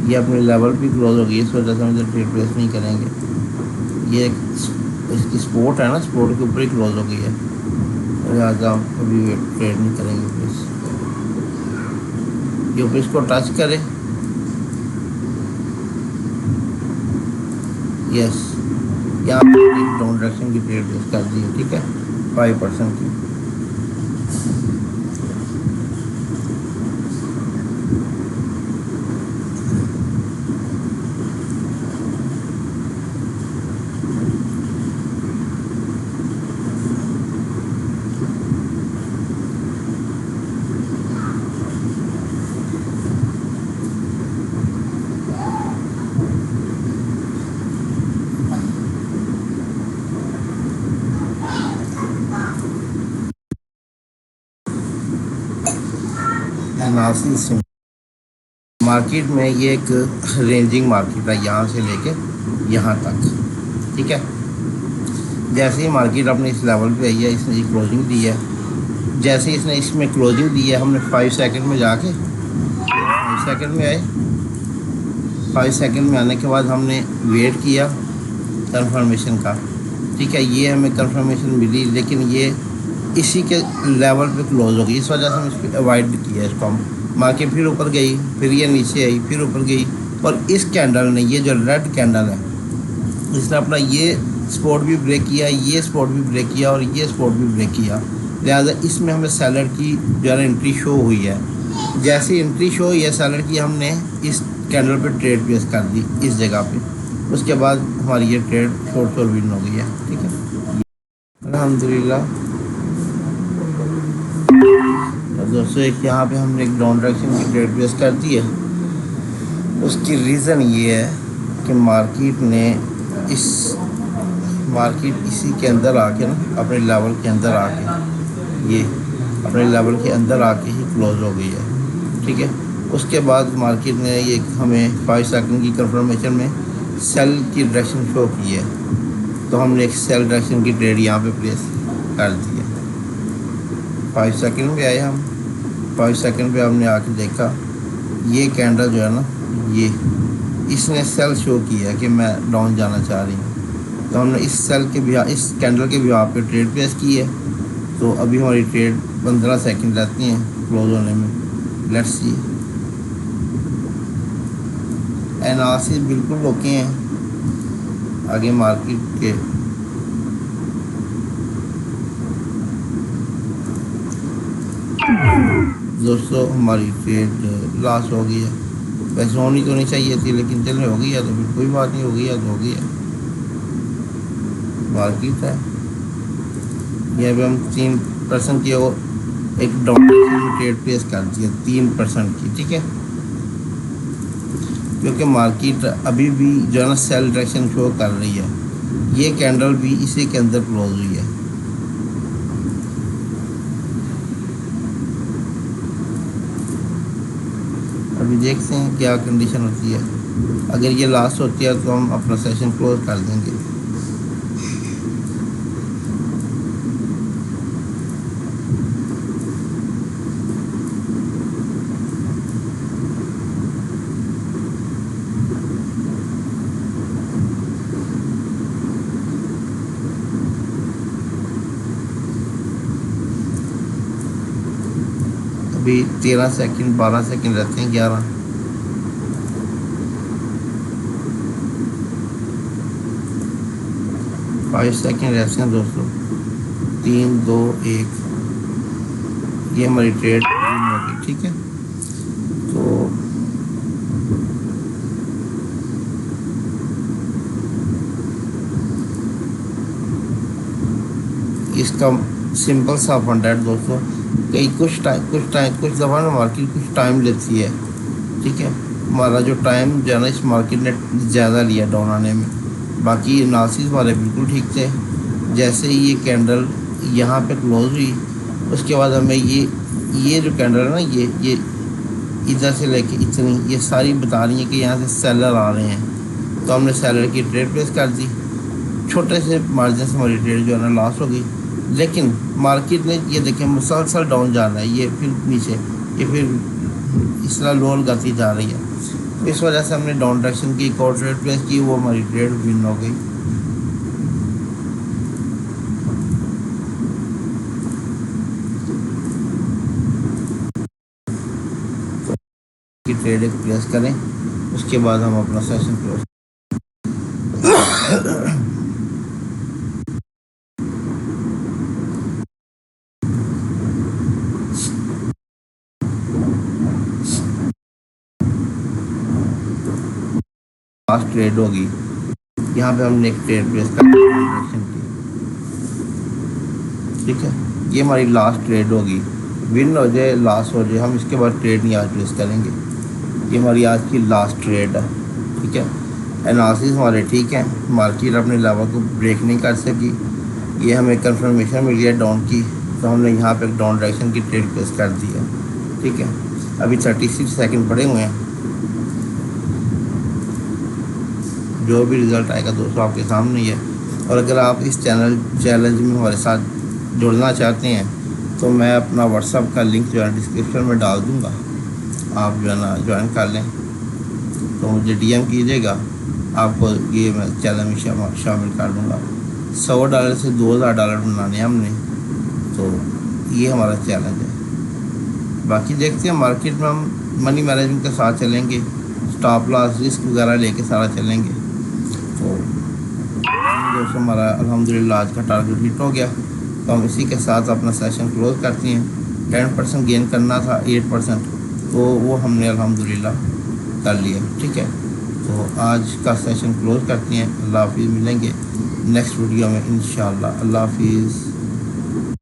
ये अपने लेवल पे क्लोज हो गई, इस वजह से हम इधर ट्रेड प्लेस नहीं करेंगे। ये इसकी सपोर्ट है ना, सपोर्ट के ऊपर ही क्लोज हो गई है, लिहाजा हम अभी ट्रेड नहीं करेंगे प्लीज़। ये ऊपर इसको टच करें, यस, यहाँ पे डाउन डायरेक्शन की ट्रेड प्लेस कर दी है, ठीक है, 5% की। एनालिसिस मार्केट में ये एक रेंजिंग मार्केट है, यहाँ से लेके यहाँ तक, ठीक है। जैसे ही मार्केट अपने इस लेवल पे आई है, इसने ये क्लोजिंग दी है, जैसे ही इसने इसमें क्लोजिंग दी है, हमने 5 सेकंड में जाके 5 सेकंड में आए, 5 सेकंड में आने के बाद हमने वेट किया कंफर्मेशन का, ठीक है। ये हमें कंफर्मेशन मिली, लेकिन ये इसी के लेवल पे क्लोज हो गई, इस वजह से हम इसको अवॉइड किया इसको हम। मार्केट फिर ऊपर गई, फिर ये नीचे आई, फिर ऊपर गई, और इस कैंडल ने, ये जो रेड कैंडल है, इसने अपना ये स्पॉट भी ब्रेक किया, ये स्पॉट भी ब्रेक किया, और ये स्पॉट भी ब्रेक किया। लिहाजा इसमें हमें सेलर की जो है एंट्री शो हुई है। जैसे एंट्री शो हुई है सेलर की, हमने इस कैंडल पे ट्रेड प्लेस कर दी इस जगह पे, उसके बाद हमारी ये ट्रेड शॉर्ट विन हो गई है, ठीक है, अल्हम्दुलिल्लाह। दोस्तों एक यहाँ पे हमने एक डाउन डायरेक्शन की ट्रेड प्लेस कर दी है। उसकी रीज़न ये है कि मार्केट इसी के अंदर आके ना, अपने लेवल के अंदर आके, ये अपने लेवल के अंदर आके ही क्लोज हो गई है, ठीक है। उसके बाद मार्केट ने ये हमें 5 सेकंड की कंफर्मेशन में सेल की डायरेक्शन शो की है, तो हमने एक सेल डायरेक्शन की ट्रेड यहाँ पे प्लेस कर दी है। 5 सेकंड पे आए हम, 5 सेकंड पे हमने आके देखा, ये कैंडल जो है ना, ये इसने सेल शो किया कि मैं डाउन जाना चाह रही हूँ, तो हमने इस सेल के भी, इस कैंडल के भी वहाँ पे ट्रेड प्लेस की है। तो अभी हमारी ट्रेड 15 सेकंड रहती हैं क्लोज होने में। लेट्स सी, एनालिसिस बिल्कुल ओके हैं आगे मार्केट के। दोस्तों हमारी ट्रेड लॉस हो गई है, वैसे होनी तो नहीं चाहिए थी, लेकिन चलो हो गई है तो फिर कोई बात नहीं, हो गई है तो हो गई है, मार्केट है। ये अभी हम 3% की एक डाउन में ट्रेड प्लेस कर दिया 3% की, ठीक है, क्योंकि मार्केट अभी भी जो है ना सेल डायरेक्शन शो कर रही है। ये कैंडल भी इसी के अंदर क्लोज हुई है। अभी देखते हैं क्या कंडीशन होती है। अगर ये लास्ट होती है तो हम अपना सेशन क्लोज कर देंगे। अभी 13 सेकंड 12 सेकंड रहते हैं, 11, फाइव सेकंड रहते हैं दोस्तों, 3 2 1, ये हमारी ट्रेड होगी, ठीक है। तो इसका सिंपल सा फंडा है दोस्तों, कई कुछ दफ़ा ना मार्केट कुछ टाइम लेती है, ठीक है। हमारा जो टाइम जो है ना इस मार्केट ने ज़्यादा लिया डाउन आने में, बाकी एनालिसिस हमारे बिल्कुल ठीक थे। जैसे ही ये कैंडल यहाँ पे क्लोज हुई, उसके बाद हमें ये जो कैंडल है ना, ये इधर से लेके इतनी, ये सारी बता रही है कि यहाँ से सेलर आ रहे हैं, तो हमने सेलर की ट्रेड प्लेस कर दी। छोटे से मार्जिन से हमारी ट्रेड जो है ना लॉस हो गई, लेकिन मार्केट ने ये देखें मुसलसल डाउन जा रहा है, ये फिर नीचे, ये फिर इस तरह लोअर करती जा रही है। इस वजह से हमने डाउन डायरेक्शन की एक और ट्रेड प्लेस की, वो हमारी ट्रेड विन हो गई। की ट्रेड एक प्लेस करें, उसके बाद हम अपना सेशन क्लोज। लास्ट ट्रेड होगी, यहाँ पे हमने एक ट्रेड प्लेस कर की, ठीक है। ये हमारी लास्ट ट्रेड होगी, विन हो जाए लॉस हो जाए, हम इसके बाद ट्रेड नहीं आज प्लेस करेंगे। ये हमारी आज की लास्ट ट्रेड है, ठीक है। एनालिसिस हमारे ठीक है, मार्केट अपने लेवल को ब्रेक नहीं कर सकी, ये हमें कंफर्मेशन मिल गया डाउन की, तो हमने यहाँ पे डाउन डायरेक्शन की ट्रेड प्लेस कर दी है, ठीक है। अभी 36 सेकंड पड़े हुए हैं, जो भी रिज़ल्ट आएगा दोस्तों आपके सामने ही है। और अगर आप इस चैलेंज में हमारे साथ जुड़ना चाहते हैं तो मैं अपना व्हाट्सअप का लिंक जो है डिस्क्रिप्शन में डाल दूँगा, आप जो है ना ज्वाइन कर लें, तो मुझे DM कीजिएगा, आपको ये मैं चैलेंज में शामिल कर दूँगा। $100 से $2000 बनाने हैं हमने, तो ये हमारा चैलेंज है। बाकी देखते हैं मार्केट में हम मनी मैनेजमेंट के साथ चलेंगे, स्टॉप लॉस रिस्क वगैरह लेके सारा चलेंगे। तो दोस्तों हमारा अल्हम्दुलिल्लाह आज का टारगेट हिट हो गया, तो हम इसी के साथ अपना सेशन क्लोज करते हैं। 10% गेन करना था 8%, तो वो हमने अल्हम्दुलिल्लाह कर लिया, ठीक है। तो आज का सेशन क्लोज करते हैं। अल्लाह हाफिज़, मिलेंगे नेक्स्ट वीडियो में इंशाअल्लाह। अल्लाह हाफिज़।